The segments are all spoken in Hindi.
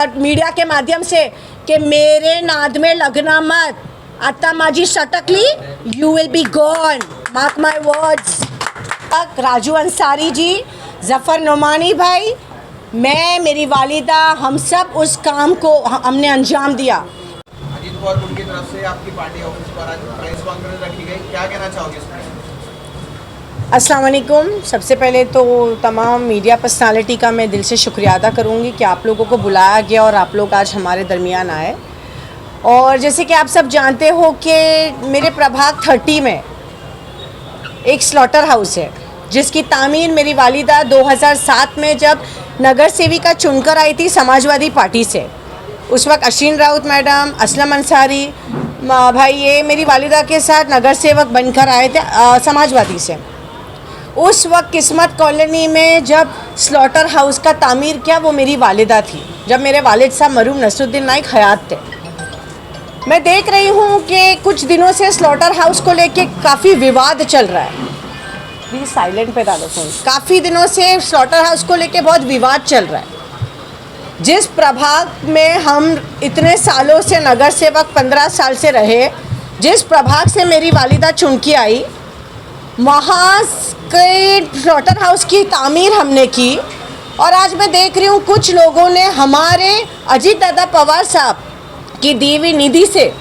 मीडिया के माध्यम से कि मेरे नाद में लगना मत, आता माझी सटकली you will be gone, mark my words. Raju Ansari ji, Zafar Numani भाई, मैं, मेरी वालिदा, हम सब उस काम को हमने अंजाम दिया। अजीत पवार गुट की तरफ से आपकी पार्टी ऑफिस पर आज प्रेस कॉन्फ्रेंस रखी गई, क्या कहना चाहोगे इसमें? अस्सलाम वालेकुम। सबसे पहले तो तमाम मीडिया पर्सनालिटी का मैं दिल से शुक्रिया अदा करूँगी कि आप लोगों को बुलाया गया और आप लोग आज हमारे दरमियान आए। और जैसे कि आप सब जानते हो कि मेरे प्रभाग 30 में एक स्लॉटर हाउस है जिसकी तामीर मेरी वालिदा 2007 में जब नगर सेविका चुनकर आई थी समाजवादी पार्टी से, उस वक्त अशीन राउत मैडम, असलम अंसारी भाई, ये मेरी वालिदा के साथ नगर सेवक बनकर आए थे समाजवादी से। उस वक्त किस्मत कॉलोनी में जब स्लॉटर हाउस का तामीर किया वो मेरी वालिदा थी, जब मेरे वालिद साहब मरूम नसरुद्दीन नाइक हयात थे। मैं देख रही हूँ कि कुछ दिनों से स्लॉटर हाउस को लेके काफ़ी विवाद चल रहा है। प्लीज़ साइलेंट पे डालो फोन। काफ़ी दिनों से स्लॉटर हाउस को लेके बहुत विवाद चल रहा है। जिस प्रभाग में हम इतने सालों से नगर सेवक 15 साल से रहे, जिस प्रभाग से मेरी वालिदा चुन के आई, वहाँ के स्लॉटर हाउस की तामीर हमने की। और आज मैं देख रही हूँ कुछ लोगों ने हमारे अजीत दादा पवार साहब की दी हुई निधि से,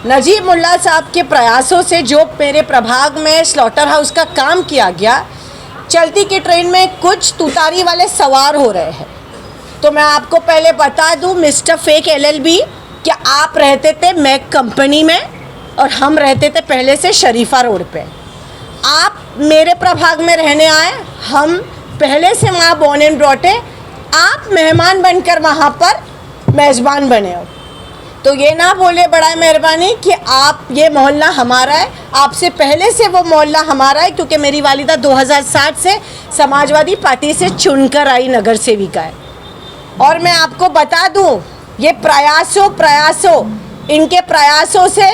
नजीब मुल्ला साहब के प्रयासों से जो मेरे प्रभाग में स्लॉटर हाउस का काम किया गया, चलती की ट्रेन में कुछ तुतारी वाले सवार हो रहे हैं। तो मैं आपको पहले बता दूं, मिस्टर फेक LLB, कि आप रहते थे मैक कंपनी में और हम रहते थे पहले से शरीफा रोड पे। आप मेरे प्रभाग में रहने आए, हम पहले से वहाँ बोर्न एंड ब्रॉटे, आप मेहमान बनकर वहाँ पर मेज़बान बने हो। तो ये ना बोले बड़ा मेहरबानी कि आप, ये मोहल्ला हमारा है, आपसे पहले से वो मोहल्ला हमारा है, क्योंकि मेरी वालिदा 2007 से समाजवादी पार्टी से चुनकर आई नगर सेविका है। और मैं आपको बता दूं, ये प्रयासों इनके प्रयासों से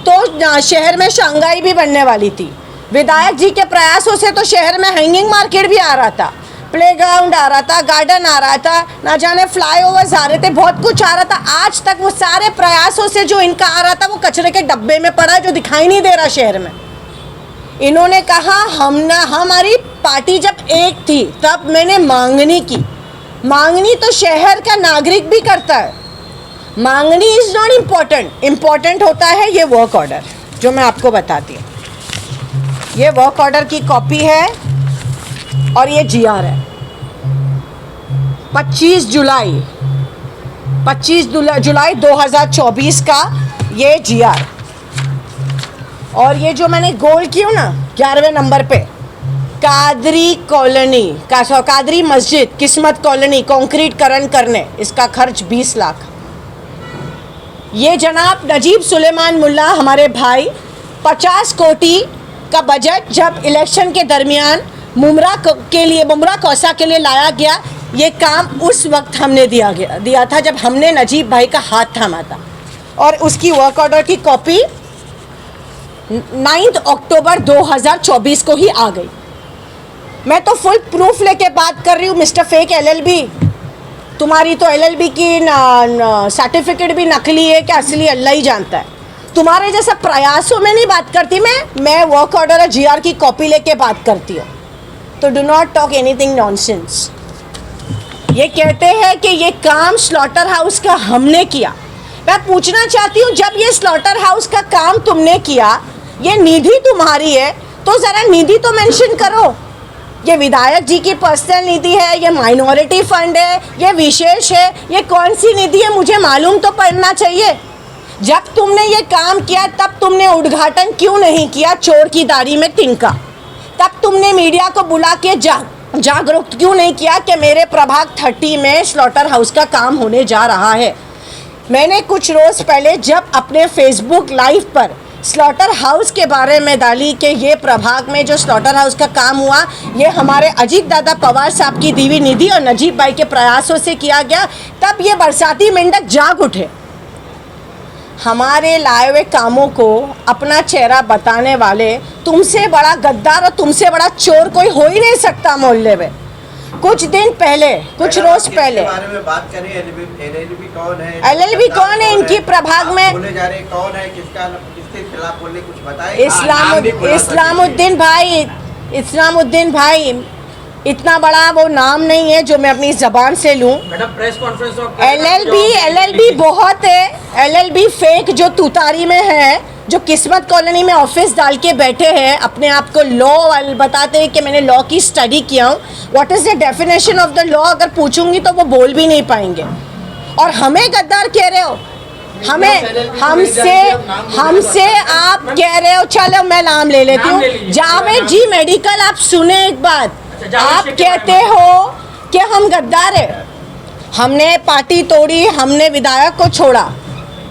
तो शहर में शंघाई भी बनने वाली थी। विधायक जी के प्रयासों से तो शहर में हैंगिंग मार्केट भी आ रहा था, प्लेग्राउंड आ रहा था, गार्डन आ रहा था, ना जाने फ्लाईओवर्स आ रहे थे, बहुत कुछ आ रहा था। आज तक वो सारे प्रयासों से जो इनका आ रहा था वो कचरे के डब्बे में पड़ा है, जो दिखाई नहीं दे रहा शहर में। इन्होंने कहा हमारी पार्टी जब एक थी तब मैंने मांगनी की। मांगनी तो शहर का नागरिक भी करता है। मांगनी इज़ नॉट इम्पॉर्टेंट, इम्पॉर्टेंट होता है ये वर्क ऑर्डर जो मैं आपको बताती हूँ। ये वर्क ऑर्डर की कॉपी है और ये GR है। 25 जुलाई 2024 का ये GR। और ये जो मैंने गोल की हूँ ना 11वें नंबर पे, कादरी मस्जिद किस्मत कॉलोनी कंक्रीटकरण करने, इसका खर्च 20 लाख। ये जनाब नजीब सुलेमान मुल्ला हमारे भाई, 50 कोटी का बजट जब इलेक्शन के दरमियान मुमरा कौसा के लिए लाया गया, ये काम उस वक्त हमने दिया था जब हमने नजीब भाई का हाथ थामा था। और उसकी वर्क ऑर्डर की कॉपी 9 अक्टूबर 2024 को ही आ गई। मैं तो फुल प्रूफ लेके बात कर रही हूँ। मिस्टर फेक LLB, तुम्हारी तो LLB की सर्टिफिकेट भी नकली है कि असली अल्लाह ही जानता है। तुम्हारे जैसा प्रयासों में नहीं बात करती मैं वर्क ऑर्डर और GR की कॉपी लेके बात करती हूँ। तो do not talk anything nonsense. ये कहते हैं कि ये काम स्लॉटर हाउस का हमने किया। मैं पूछना चाहती हूँ, जब ये स्लॉटर हाउस का काम तुमने किया, ये निधि तुम्हारी है तो ज़रा निधि तो मेंशन करो। ये विधायक जी की पर्सनल निधि है, ये माइनॉरिटी फंड है, ये विशेष है, ये कौन सी निधि है मुझे मालूम तो पड़ना चाहिए। जब तुमने ये काम किया तब तुमने उद्घाटन क्यों नहीं किया चोर की दाढ़ी में तिनका? तब तुमने मीडिया को बुला के जागरूक क्यों नहीं किया कि मेरे प्रभाग 30 में स्लॉटर हाउस का काम होने जा रहा है? मैंने कुछ रोज़ पहले जब अपने फेसबुक लाइव पर स्लॉटर हाउस के बारे में डाली कि ये प्रभाग में जो स्लॉटर हाउस का काम हुआ, ये हमारे अजीत दादा पवार साहब की दी हुई निधि और नजीब भाई के प्रयासों से किया गया, तब ये बरसाती मेंढक जाग उठे। हमारे लाए हुए कामों को अपना चेहरा बताने वाले, तुमसे बड़ा गद्दार और तुमसे बड़ा चोर कोई हो ही नहीं सकता मोहल्ले में। कुछ दिन पहले, कुछ रोज पहले बारे में बात करें, एलएलबी कौन है, एलएलबी कौन है, इनकी प्रभाग में बोले जा रहे कौन है, किसके खिलाफ बोले, कुछ बताएं। इस्लामुद्दीन भाई इतना बड़ा वो नाम नहीं है जो मैं अपनी जबान से लूं। मैडम प्रेस कॉन्फ्रेंस एलएलबी बहुत है, एलएलबी फेक जो तुतारी में है, जो किस्मत कॉलोनी में ऑफिस डाल के बैठे हैं, अपने आप को लॉ बताते हैं कि मैंने लॉ की स्टडी किया हूँ। What is the definition of the law अगर पूछूंगी तो वो बोल भी नहीं पाएंगे। और हमें गद्दार कह रहे हो, हमसे आप कह रहे हो। चलो मैं नाम ले लेती हूँ, जावेद जी मेडिकल। आप सुने एक बात, आप कहते हो कि हम गद्दार है, हमने पार्टी तोड़ी, हमने विधायक को छोड़ा।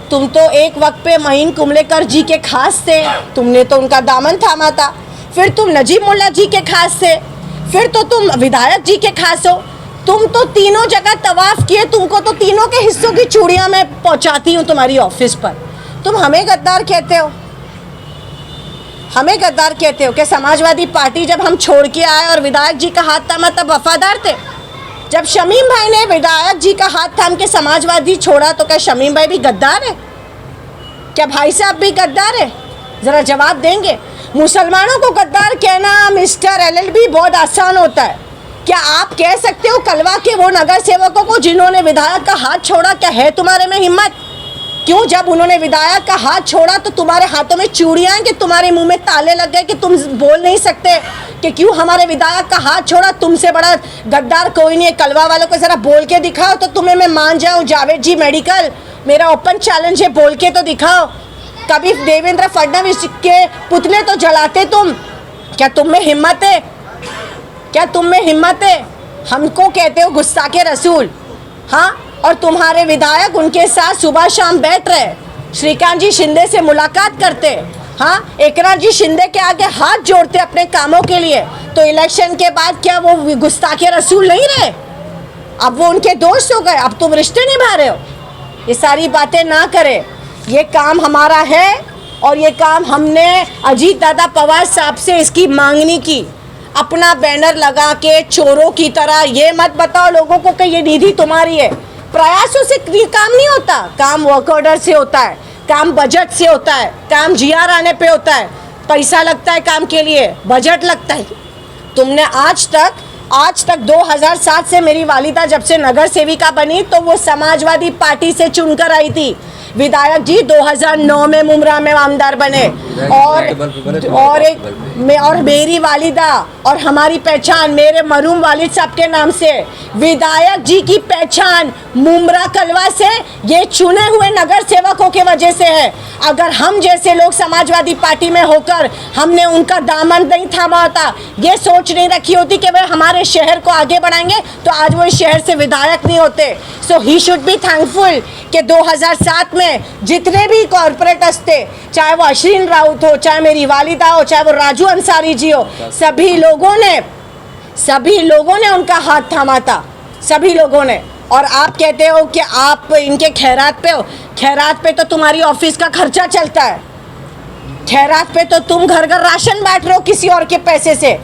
तुम तो एक वक्त पे महीन कुमलेकर जी के खास थे, तुमने तो उनका दामन थामा था। फिर तुम नजीब मुल्ला जी के खास थे, फिर तो तुम विधायक जी के खास हो। तुम तो तीनों जगह तवाफ किए, तुमको तो तीनों के हिस्सों की चूड़ियां मैं पहुंचाती हूँ तुम्हारी ऑफिस पर। तुम हमें गद्दार कहते हो, हमें गद्दार कहते हो कि समाजवादी पार्टी जब हम छोड़ के आए और विधायक जी का हाथ थामा तब वफादार थे। जब शमीम भाई ने विधायक जी का हाथ थाम के समाजवादी छोड़ा तो क्या शमीम भाई भी गद्दार है? क्या भाई साहब भी गद्दार है? ज़रा जवाब देंगे। मुसलमानों को गद्दार कहना मिस्टर एलएलबी बहुत आसान होता है। क्या आप कह सकते हो कलवा के वो नगर सेवकों को जिन्होंने विधायक का हाथ छोड़ा, क्या है तुम्हारे में हिम्मत? क्यों जब उन्होंने विधायक का हाथ छोड़ा तो तुम्हारे हाथों में चूड़ियां हैं कि तुम्हारे मुंह में ताले लग गए कि तुम बोल नहीं सकते कि क्यों हमारे विधायक का हाथ छोड़ा? तुमसे बड़ा गद्दार कोई नहीं है। कलवा वालों को ज़रा बोल के दिखाओ तो तुम्हें मैं मान जाऊं। जावेद जी मेडिकल, मेरा ओपन चैलेंज है, बोल के तो दिखाओ। कभी देवेंद्र फडणवीस के पुतले तो जलाते तुम, क्या तुम में हिम्मत है? क्या तुम में हिम्मत है? हमको कहते हो गुस्ताखे रसूल, हाँ? और तुम्हारे विधायक उनके साथ सुबह शाम बैठ रहे, श्रीकांत जी शिंदे से मुलाकात करते, हाँ? एकनाथ जी शिंदे के आगे हाथ जोड़ते अपने कामों के लिए। तो इलेक्शन के बाद क्या वो गुस्ताखे रसूल नहीं रहे? अब वो उनके दोस्त हो गए, अब तुम रिश्ते निभा रहे हो। ये सारी बातें ना करें, ये काम हमारा है और ये काम हमने अजीत दादा पवार साहब से इसकी मांगनी की। अपना बैनर लगा के चोरों की तरह ये मत बताओ लोगों को कि ये निधि तुम्हारी है। प्रयासों से काम नहीं होता, काम वर्क ऑर्डर से होता है, काम बजट से होता है, काम जीआर आने पे होता है, पैसा लगता है काम के लिए, बजट लगता है। तुमने आज तक 2007 से मेरी वालिदा जब से नगर सेविका बनी तो वो समाजवादी पार्टी से चुनकर आई थी। विधायक जी 2009 में मुमरा में आमदार बने और मेरी वालिदा और हमारी पहचान मेरे मरूम वालिद साहब के नाम से, विधायक जी की पहचान मुमरा कलवा से, ये चुने हुए नगर सेवकों के वजह से है। अगर हम जैसे लोग समाजवादी पार्टी में होकर हमने उनका दामन नहीं थामा होता, ये सोच नहीं रखी होती कि वे हमारे शहर को आगे बढ़ाएंगे, तो आज वो इस शहर से विधायक नहीं होते। सो ही शुड बी थैंकफुल कि 2007 में जितने भी कॉरपोरेटर्स थे, चाहे वो अश्विन राउत हो, चाहे मेरी वालिदा हो, चाहे वो राजू अंसारी जी हो, सभी लोगों ने उनका हाथ थामा था, सभी लोगों ने। और आप कहते हो कि आप इनके खैरात पे हो। खैरात पे तो तुम्हारी ऑफिस का खर्चा चलता है, खैरात पे तो तुम घर घर राशन बांट रहे हो किसी और के पैसे से।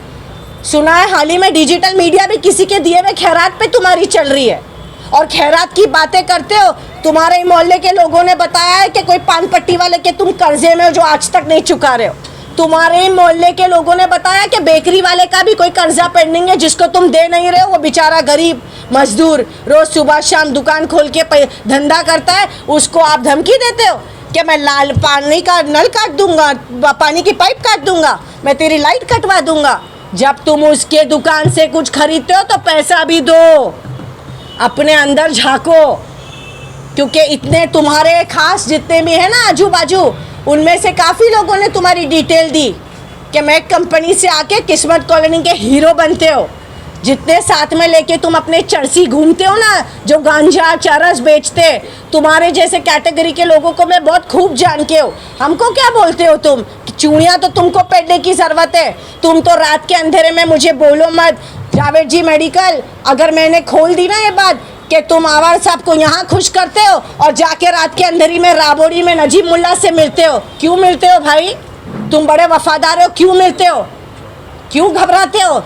सुना है हाल ही में डिजिटल मीडिया भी किसी के दिए हुए खैरात पे तुम्हारी चल रही है। और खैरात की बातें करते हो, तुम्हारे मोहल्ले के लोगों ने बताया है कि कोई पान पट्टी वाले के तुम कर्जे में हो जो आज तक नहीं चुका रहे हो। तुम्हारे मोहल्ले के लोगों ने बताया कि बेकरी वाले का भी कोई कर्जा पेंडिंग है जिसको तुम दे नहीं रहे हो। वो बेचारा गरीब मजदूर रोज सुबह शाम दुकान खोल के धंधा करता है, उसको आप धमकी देते हो कि मैं लाल पानी का नल काट दूंगा, पानी की पाइप काट दूंगा, मैं तेरी लाइट कटवा दूंगा। जब तुम उसके दुकान से कुछ खरीदते हो तो पैसा भी दो, अपने अंदर झांको, क्योंकि इतने तुम्हारे खास जितने भी हैं ना आजू बाजू, उनमें से काफ़ी लोगों ने तुम्हारी डिटेल दी कि मैं कंपनी से आके किस्मत कॉलोनी के हीरो बनते हो। जितने साथ में लेके तुम अपने चरसी घूमते हो ना, जो गांजा चरस बेचते, तुम्हारे जैसे कैटेगरी के लोगों को मैं बहुत खूब जान के हो। हमको क्या बोलते हो तुम? चूड़ियाँ तो तुमको पहनने की ज़रूरत है, तुम तो रात के अंधेरे में मुझे बोलो मत। जावेद जी मेडिकल, अगर मैंने खोल दी ना ये बात कि तुम आवार साहब को यहाँ खुश करते हो और जाके रात के अंधेरी में राबोड़ी में नजीब मुल्ला से मिलते हो, क्यों मिलते हो भाई? तुम बड़े वफादार हो, क्यों मिलते हो? क्यों घबराते हो?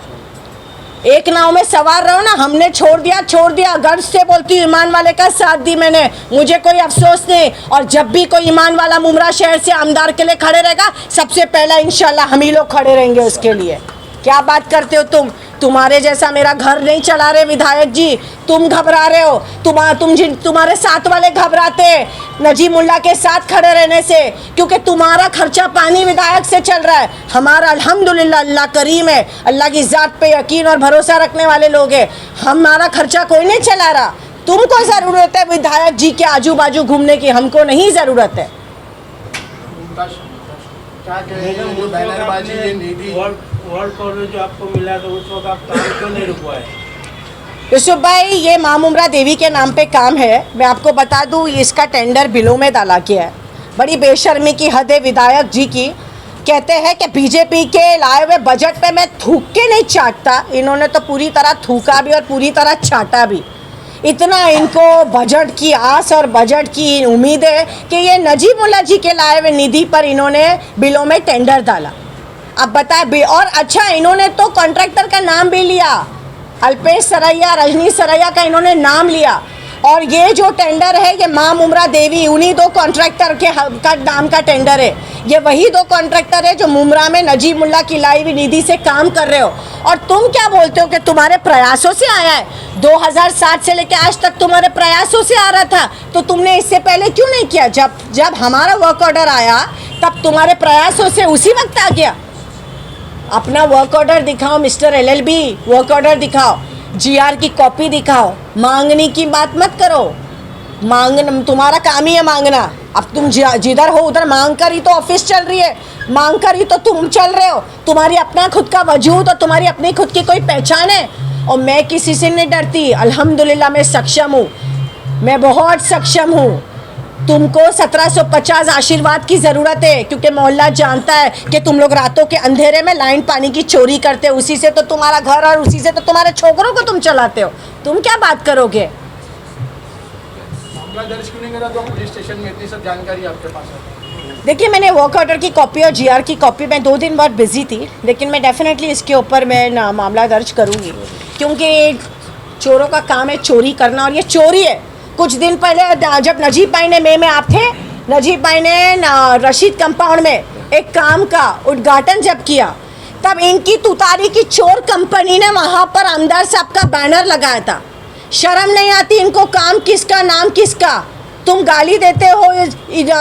एक नाव में सवार रहो ना, हमने छोड़ दिया, गर्व से बोलती हूँ, ईमान वाले का साथ दी मैंने, मुझे कोई अफसोस नहीं। और जब भी कोई ईमान वाला मुमरा शहर से आमदार के लिए खड़े रहेगा, सबसे पहला इंशाल्लाह हम ही लोग खड़े रहेंगे उसके लिए। क्या बात करते हो तुम? तुम्हारे जैसा मेरा घर नहीं चला रहे विधायक जी, तुम घबरा रहे हो। तुम्हारे साथ वाले घबराते नजीब मुल्ला के साथ खड़े रहने से, क्योंकि तुम्हारा खर्चा पानी विधायक से चल रहा है। हमारा अल्हम्दुलिल्लाह अल्लाह करीम है, अल्लाह की ज़ात पे यकीन और भरोसा रखने वाले लोग हैं, हमारा खर्चा कोई नहीं चला रहा। तुमको ज़रूरत है विधायक जी के आजू बाजू घूमने की, हमको नहीं ज़रूरत है। क्या कहेंगे जो बैनरबाजी ये निधि वर्ल्ड कॉलेज जो आपको मिला तो उस वक्त आप काम क्यों नहीं रुकवाए? यूसुफ भाई, ये माँ मुमरा देवी के नाम पे काम है। मैं आपको बता दूँ, इसका टेंडर बिलों में डाला गया है। बड़ी बेशर्मी की हद है विधायक जी की। कहते हैं कि बीजेपी के लाए हुए बजट पे मैं थूक के नहीं चाटता, इन्होंने तो पूरी तरह थूका भी और पूरी तरह चाटा भी। इतना इनको बजट की आस और बजट की उम्मीद है कि ये नजीब मुल्ला जी के लाए हुए निधि पर इन्होंने बिलों में टेंडर डाला। अब बताए, और अच्छा इन्होंने तो कॉन्ट्रैक्टर का नाम भी लिया, अल्पेश सरैया, रजनी सरैया का इन्होंने नाम लिया। और ये जो टेंडर है ये माँ मुमरा देवी, उन्हीं दो कॉन्ट्रैक्टर के का नाम का टेंडर है। ये वही दो कॉन्ट्रैक्टर है जो मुमरा में नजीब मुल्ला की लाई हुई निधि से काम कर रहे हो। और तुम क्या बोलते हो कि तुम्हारे प्रयासों से आया है? 2007 से लेकर आज तक तुम्हारे प्रयासों से आ रहा था, तो तुमने इससे पहले क्यों नहीं किया? जब हमारा वर्क ऑर्डर आया तब तुम्हारे प्रयासों से उसी वक्त आ गया। अपना वर्क ऑर्डर दिखाओ मिस्टर एलएलबी, वर्क ऑर्डर दिखाओ, जीआर की कॉपी दिखाओ। मांगने की बात मत करो, तुम्हारा काम ही है मांगना। अब तुम जिधर हो उधर मांग कर ही तो ऑफिस चल रही है, मांग कर ही तो तुम चल रहे हो। तुम्हारी अपना खुद का वजूद और तुम्हारी अपनी खुद की कोई पहचान है। और मैं किसी से नहीं डरती, अल्हम्दुलिल्लाह मैं सक्षम हूँ, मैं बहुत सक्षम हूँ। तुमको 1750 आशीर्वाद की ज़रूरत है, क्योंकि मोहल्ला जानता है कि तुम लोग रातों के अंधेरे में लाइन पानी की चोरी करते हो, उसी से तो तुम्हारा घर और उसी से तो तुम्हारे छोकरों को तुम चलाते हो। तुम क्या बात करोगे? मामला दर्ज क्यों नहीं करा तो पुलिस स्टेशन में? इतनी सब जानकारी आपके पास है? देखिए, मैंने वर्क ऑर्डर की कॉपी और जीआर की कॉपी, मैं 2 दिन बहुत बिजी थी, लेकिन मैं डेफिनेटली इसके ऊपर मैं मामला दर्ज करूँगी, क्योंकि चोरों का काम है चोरी करना, और ये चोरी है। कुछ दिन पहले जब नजीब भाई ने में आप थे, नजीब भाई ने रशीद कंपाउंड में एक काम का उद्घाटन जब किया, तब इनकी तुतारी की चोर कंपनी ने वहाँ पर आमदार साहब का बैनर लगाया था। शर्म नहीं आती इनको? काम किसका, नाम किसका? तुम गाली देते हो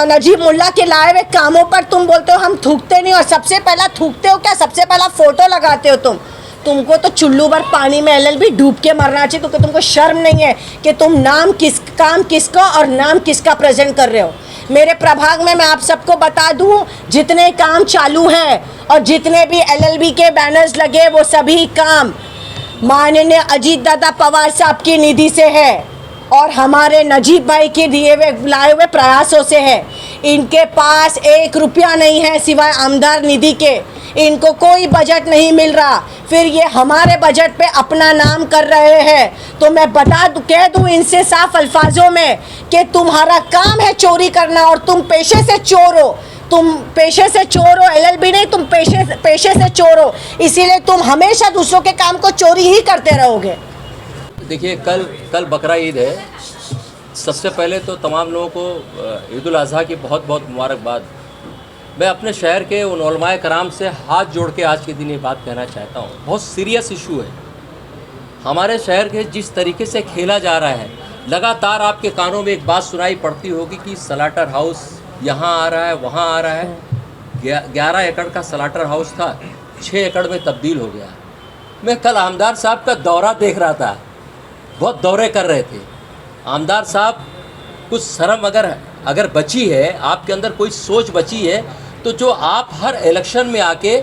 नजीब मुल्ला के लाए हुए कामों पर, तुम बोलते हो हम थूकते नहीं, और सबसे पहला थूकते हो क्या? सबसे पहला फोटो लगाते हो तुमको तो चुल्लू भर पानी में एलएलबी डूब के मरना चाहिए, क्योंकि तुमको शर्म नहीं है कि तुम काम किसका और नाम किसका प्रेजेंट कर रहे हो। मेरे प्रभाग में मैं आप सबको बता दूं, जितने काम चालू हैं और जितने भी एलएलबी के बैनर्स लगे, वो सभी काम माननीय अजीत दादा पवार साहब की निधि से है और हमारे नजीब भाई के दिए हुए लाए हुए प्रयासों से है। इनके पास 1 रुपया नहीं है सिवाय आमदार निधि के, इनको कोई बजट नहीं मिल रहा, फिर ये हमारे बजट पे अपना नाम कर रहे हैं। तो मैं कह दूं इनसे साफ अल्फाजों में कि तुम्हारा काम है चोरी करना और तुम पेशे से चोर हो। तुम पेशे से चोर हो, एलएलबी नहीं, तुम पेशे से चोर हो, इसीलिए तुम हमेशा दूसरों के काम को चोरी ही करते रहोगे। देखिए, कल बकरा ईद है। सबसे पहले तो तमाम लोगों को ईद उल अज़हा की बहुत बहुत मुबारकबाद। मैं अपने शहर के उन उलमाए कराम से हाथ जोड़ के आज के दिन ये बात कहना चाहता हूँ, बहुत सीरियस इशू है हमारे शहर के जिस तरीके से खेला जा रहा है। लगातार आपके कानों में एक बात सुनाई पड़ती होगी कि सलाटर हाउस यहाँ आ रहा है, वहाँ आ रहा है। 11 एकड़ का सलाटर हाउस था, 6 एकड़ में तब्दील हो गया। मैं कल आमदार साहब का दौरा देख रहा था, बहुत दौरे कर रहे थे। आमदार साहब, कुछ शर्म अगर बची है, आपके अंदर कोई सोच बची है, तो जो आप हर इलेक्शन में आके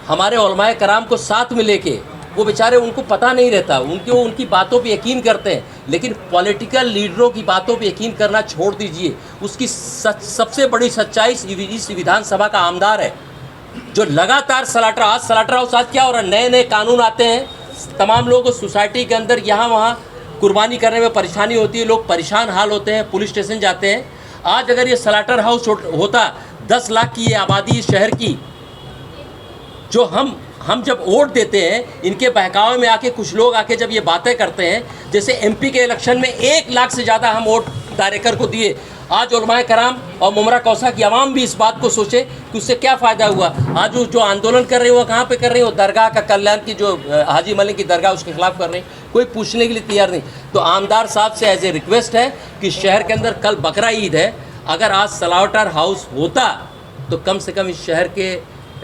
हमारे उलमाए कराम को साथ में लेके, वो बेचारे उनको पता नहीं रहता, उनकी बातों पे यकीन करते हैं, लेकिन पॉलिटिकल लीडरों की बातों पे यकीन करना छोड़ दीजिए। उसकी सबसे बड़ी सच्चाई इस विधानसभा का आमदार है, जो लगातार सलाटर हाउस आज क्या हो रहा है, नए नए कानून आते हैं, तमाम लोगों को सोसाइटी के अंदर यहाँ वहाँ कुर्बानी करने में परेशानी होती है, लोग परेशान हाल होते हैं, पुलिस स्टेशन जाते हैं। आज अगर ये सलाटर हाउस होता, 10 लाख की ये आबादी इस शहर की, जो हम जब वोट देते हैं, इनके बहकावे में आके कुछ लोग आके जब ये बातें करते हैं, जैसे एमपी के इलेक्शन में 1 लाख से ज़्यादा हम वोट दायरेकर को दिए, आज उलमाए कराम और मुमरा कौसा की आवाम भी इस बात को सोचे कि उससे क्या फ़ायदा हुआ। आज जो आंदोलन कर रहे हो कहाँ पे कर रहे हो, दरगाह का कल्याण की जो हाजी मलिक की दरगाह उसके खिलाफ कर रहे हैं, कोई पूछने के लिए तैयार नहीं। तो आमदार साहब से एज ए रिक्वेस्ट है कि शहर के अंदर कल बकरा ईद है, अगर आज सलावटर हाउस होता तो कम से कम इस शहर के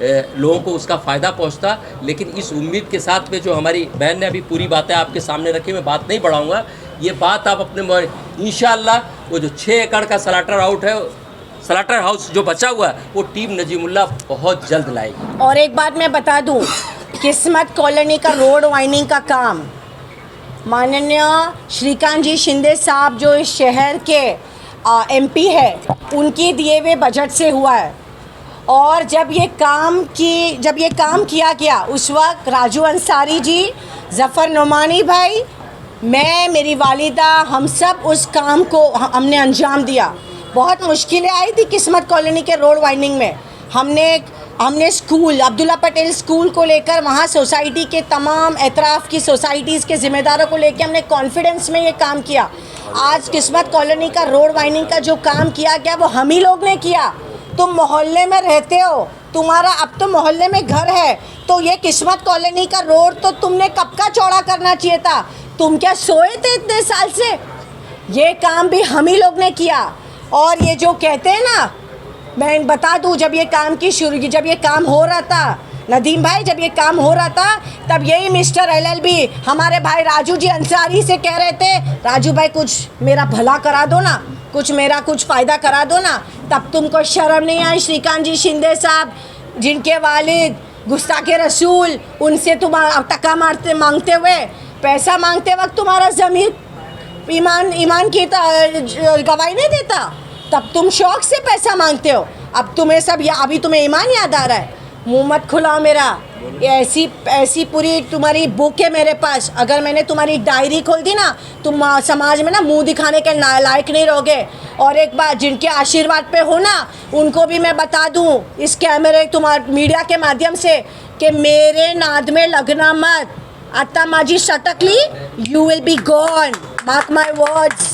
लोगों को उसका फ़ायदा पहुंचता। लेकिन इस उम्मीद के साथ में जो हमारी बहन ने अभी पूरी बातें आपके सामने रखी, मैं बात नहीं बढ़ाऊंगा, ये बात आप अपने इंशाअल्लाह वो जो 6 एकड़ का सलाटर हाउस जो बचा हुआ है वो टीम नजीमुल्लाह बहुत जल्द लाएगी। और एक बात मैं बता दूं, किस्मत कॉलोनी का रोड वाइंडिंग का काम माननीय श्रीकांत जी शिंदे साहब जो इस शहर के एमपी है, उनके दिए हुए बजट से हुआ है। और जब ये काम किया गया उस वक्त राजू अंसारी जी, ज़फ़र नुमानी भाई, मैं, मेरी वालिदा, हम सब उस काम को हमने अंजाम दिया। बहुत मुश्किलें आई थी किस्मत कॉलोनी के रोड वाइंडिंग में। हमने स्कूल अब्दुल्ला पटेल स्कूल को लेकर वहाँ सोसाइटी के तमाम एतराफ़ की सोसाइटीज़ के ज़िम्मेदारों को लेकर हमने कॉन्फिडेंस में ये काम किया। आज किस्मत कॉलोनी का रोड वाइंडिंग का जो काम किया गया वो हम ही लोग ने किया। तुम मोहल्ले में रहते हो, तुम्हारा अब तो मोहल्ले में घर है, तो ये किस्मत कॉलोनी का रोड तो तुमने कब का चौड़ा करना चाहिए था। तुम क्या सोए थे इतने साल से? ये काम भी हम ही लोग ने किया। और ये जो कहते हैं ना, मैं बता दूं, जब ये काम हो रहा था नदीम भाई, जब ये काम हो रहा था तब यही मिस्टर LLB हमारे भाई राजू जी अंसारी से कह रहे थे, राजू भाई कुछ मेरा भला करा दो ना, कुछ फ़ायदा करा दो ना। तब तुमको शर्म नहीं आई? श्रीकांत जी शिंदे साहब जिनके वालिद गुस्ताखे रसूल, उनसे तुम टका मांगते हुए, पैसा मांगते वक्त तुम्हारा ज़मीर ईमान की गवाही नहीं देता, तब तुम शौक़ से पैसा मांगते हो। अब तुम्हें अभी तुम्हें ईमान याद आ रहा है? मुँह मत खुलाओ मेरा। ऐसी पूरी तुम्हारी बुक है मेरे पास, अगर मैंने तुम्हारी डायरी खोल दी ना, तुम समाज में ना मुंह दिखाने के लायक नहीं रहोगे। और एक बात, जिनके आशीर्वाद पे हो ना, उनको भी मैं बता दूं इस कैमरे मीडिया के माध्यम से कि मेरे नाद में लगना मत। अत्ता माजी सटकली, you will be gone, mark my words.